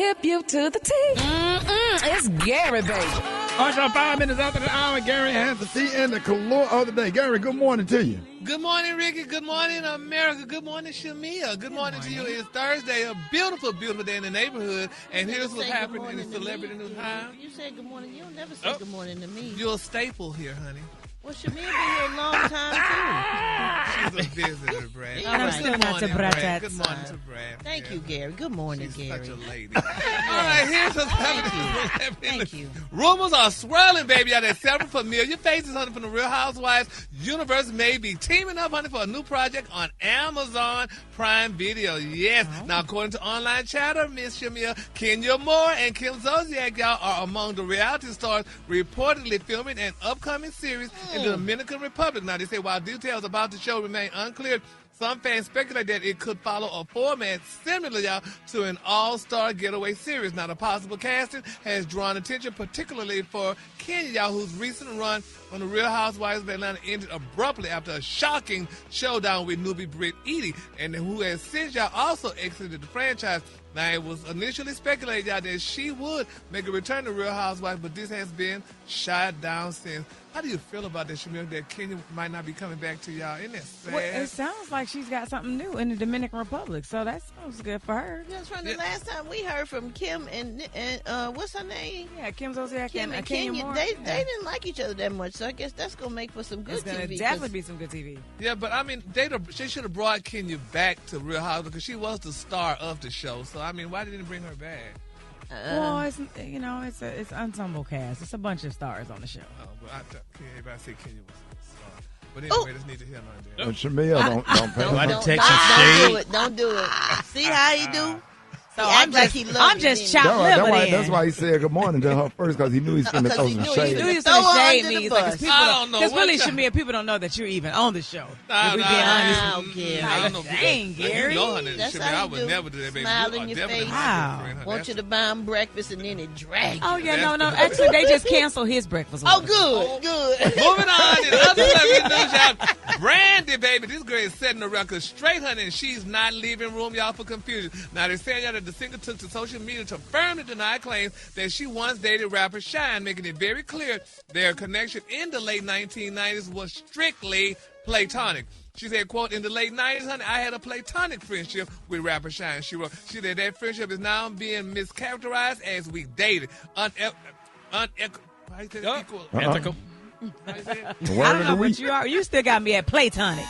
hip you to the T. It's Gary, baby. All right, y'all, 5 minutes after the hour, Gary has the tea and the color of the day. Gary, good morning to you. Good morning, Ricky. Good morning, America. Good morning, Shamea. Good morning to you. It's Thursday, a beautiful, beautiful day in the neighborhood. And here's what's happening in the celebrity news. You say good morning. You don't never say good morning to me. You're a staple here, honey. Well, Shamea been here a long time, too. She's a visitor, Brad. And I'm still not to Brad. Good morning to Brad. Thank you, Gary. Good morning, She's Gary. such a lady. All right, here's what's happening. Thank you. Rumors are swirling, baby, that several familiar faces, honey, from the Real Housewives universe may be teaming up, honey, for a new project on Amazon Prime Video. Yes. Oh. Now, according to online chatter, Miss Shamea, Kenya Moore and Kim Zolciak, y'all, are among the reality stars reportedly filming an upcoming series in the Dominican Republic. Now, they say while details about the show remain unclear, some fans speculate that it could follow a format similar, y'all, to an all-star getaway series. Now, the possible casting has drawn attention, particularly for Kenya, y'all, whose recent run on the Real Housewives of Atlanta ended abruptly after a shocking showdown with newbie Britt Edie, and who has since, y'all, also exited the franchise. Now, it was initially speculated, y'all, that she would make a return to Real Housewives, but this has been shot down since. How do you feel about that, Shamea, that Kenya might not be coming back to y'all? Isn't that sad? Well, it sounds like she's got something new in the Dominican Republic, so that sounds good for her. Just from the last time we heard from Kim and what's her name? Yeah, Kim Zolciak and Kenya Moore. They didn't like each other that much, so I guess that's going to make for some good TV. It's going to definitely be some good TV. Yeah, but I mean, she should have brought Kenya back to Real Housewives because she was the star of the show. So, I mean, why didn't they bring her back? Well, it's ensemble cast. It's a bunch of stars on the show. Oh, but everybody say Kenya was a star. But anyway, let's need to hear none of that. Shamea, don't pay. Don't do it. See how he do? So I'm just chopped liver. That's why he said good morning to her first, because he knew he was going to throw some shade. He knew he was going to shade me. Because really, Shamea, people don't know that you're even on the show. I don't care. Dang, Gary. You know, honey, That's Shamea, how I you would do. never do that, baby. Smile You in are your definitely face. my friend, honey. Want you to buy him breakfast and then it drag you. Oh, yeah, no. Actually, they just canceled his breakfast. Oh, good. Moving on to the other celebrity news, y'all. Brandy, baby, this girl is setting the record straight, honey, and she's not leaving room, y'all, for confusion. Now, they're saying, y'all, that the singer took to social media to firmly deny claims that she once dated rapper Shine, making it very clear their connection in the late 1990s was strictly platonic. She said, quote, in the late 90s, honey, I had a platonic friendship with rapper Shine. She wrote, she said that friendship is now being mischaracterized as we dated. Unethical. I don't know what you are. You still got me at platonic.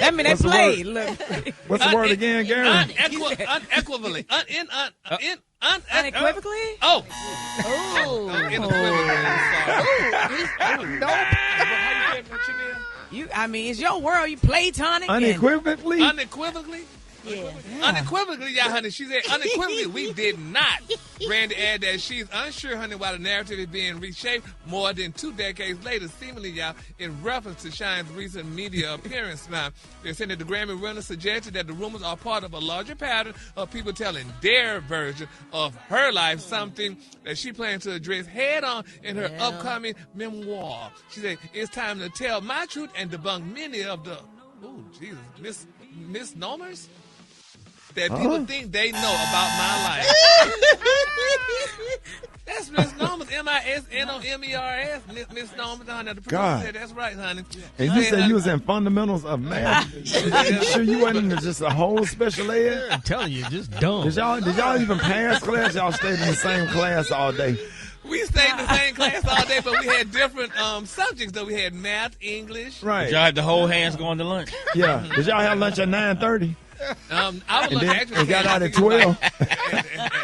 That mean they played. Look. What's the word again, Gary? Unequivocally. Unequivocally? Oh. I mean, it's your world. You platonic. Unequivocally? Unequivocally? Yeah. Unequivocally, yeah, honey. She said unequivocally, we did not. Brandy added that she's unsure, honey, why the narrative is being reshaped more than 2 decades later, seemingly, y'all, in reference to Shine's recent media appearance. Now, they're saying that the Grammy winner suggested that the rumors are part of a larger pattern of people telling their version of her life, something that she plans to address head on in her upcoming memoir. She said, it's time to tell my truth and debunk many of the, misnomers that people think they know about my life. That's misnomers, MISNOMERS, misnomers, honey. The producer said that's right, honey. And you said you was in fundamentals of math. You sure you wasn't in just a whole special ed? I'm telling you, just dumb. Did y'all even pass class? Y'all stayed in the same class all day? We stayed in the same class all day, but we had different subjects, though. We had math, English. Right. Did y'all have to hold hands going to lunch? Yeah. Did y'all have lunch at 9:30? I was and got out at 12.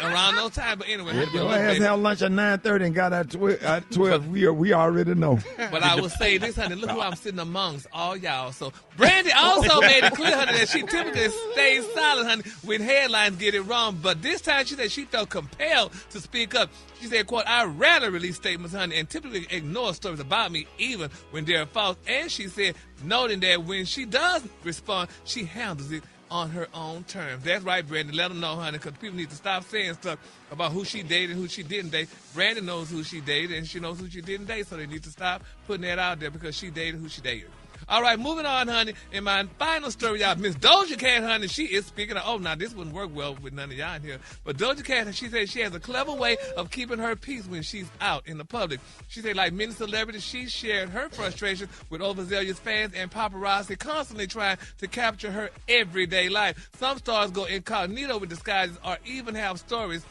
Around those time, but anyway. Your ass had lunch at 9:30 and got out at 12. We already know. But I will say this, honey. Look who I'm sitting amongst, all y'all. So Brandy also made it clear, honey, that she typically stays silent, honey, when headlines get it wrong. But this time she said she felt compelled to speak up. She said, quote, I rarely release statements, honey, and typically ignore stories about me, even when they're false. And she said, noting that when she does respond, she handles it on her own terms. That's right, Brandy. Let them know, honey, because people need to stop saying stuff about who she dated and who she didn't date. Brandy knows who she dated, and she knows who she didn't date, so they need to stop putting that out there because she dated who she dated. All right, moving on, honey. In my final story, y'all, Miss Doja Cat, honey, she is speaking of, now this wouldn't work well with none of y'all in here, but Doja Cat, she said she has a clever way of keeping her peace when she's out in the public. She said, like many celebrities, she shared her frustration with overzealous fans and paparazzi constantly trying to capture her everyday life. Some stars go incognito with disguises or even have stores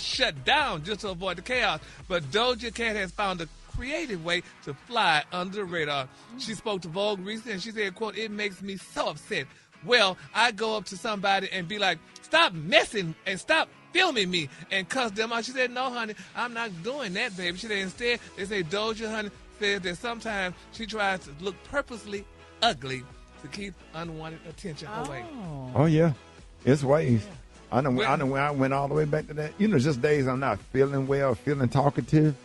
shut down just to avoid the chaos. But Doja Cat has found a creative way to fly under the radar. She spoke to Vogue recently and she said, quote, "It makes me so upset. Well, I go up to somebody and be like, stop messing and stop filming me," and cuss them out. She said, "No, honey, I'm not doing that, baby." She said, instead, they say Doja, honey, says that sometimes she tries to look purposely ugly to keep unwanted attention away. Oh, yeah. It's ways. I know when I went all the way back to that. You know, just days I'm not feeling well, feeling talkative.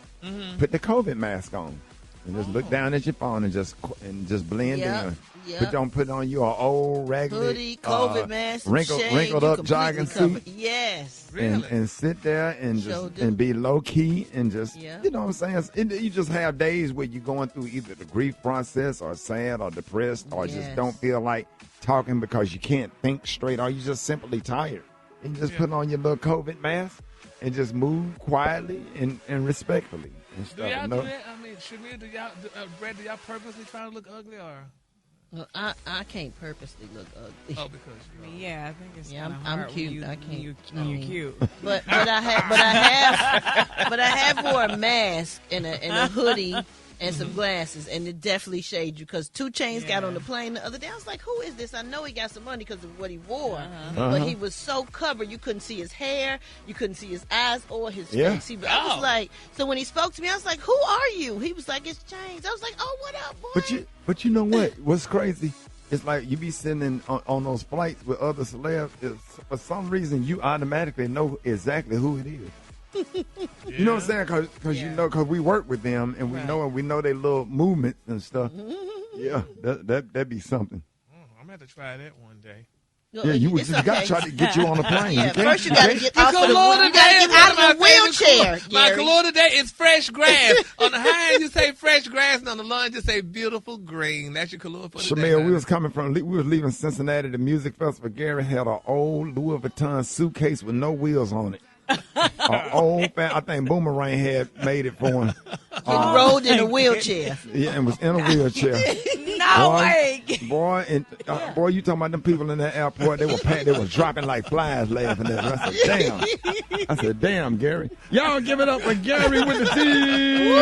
Put the COVID mask on and just look down at your phone and just blend in. Yep. Put on your old raggedy hoodie, COVID mask, wrinkled up jogging suit. Yes, really? And sit there and and be low key and just you know what I'm saying. You just have days where you're going through either the grief process or sad or depressed or just don't feel like talking because you can't think straight or you're just simply tired. And you just put on your little COVID mask and just move quietly and respectfully and stuff. Do y'all do that? I mean, Shamea, do y'all purposely try to look ugly or? Well, I can't purposely look ugly. Oh, because yeah, I think it's I'm cute. I can't. When you're cute. But I have wore a mask and a hoodie and some glasses, and it definitely shades you. Because 2 Chainz got on the plane the other day. I was like, "Who is this?" I know he got some money because of what he wore, but he was so covered you couldn't see his hair, you couldn't see his eyes or his face. I was like, so when he spoke to me, I was like, "Who are you?" He was like, "It's Chainz." I was like, "Oh, what up, boy?" But you know what? What's crazy? It's like you be sitting on those flights with other celebs. For some reason, you automatically know exactly who it is. You know what I'm saying? Because you know, because we work with them and we know their little movements and stuff. Yeah, that'd be something. I'm gonna have to try that one day. Yeah, you got to try to get you on a plane. First you got to get out of the wheelchair. My color today is fresh grass. On the high end, you say fresh grass, and on the low end, you say beautiful green. That's your color for the day. Shamea, we was leaving Cincinnati. The music festival. Gary had an old Louis Vuitton suitcase with no wheels on it. I think Boomerang had made it for him. He rolled in a wheelchair. Yeah, and was in a wheelchair. Boy, you talking about them people in that airport? They were dropping like flies laughing at us. I said, damn, Gary. Y'all give it up for Gary with the team.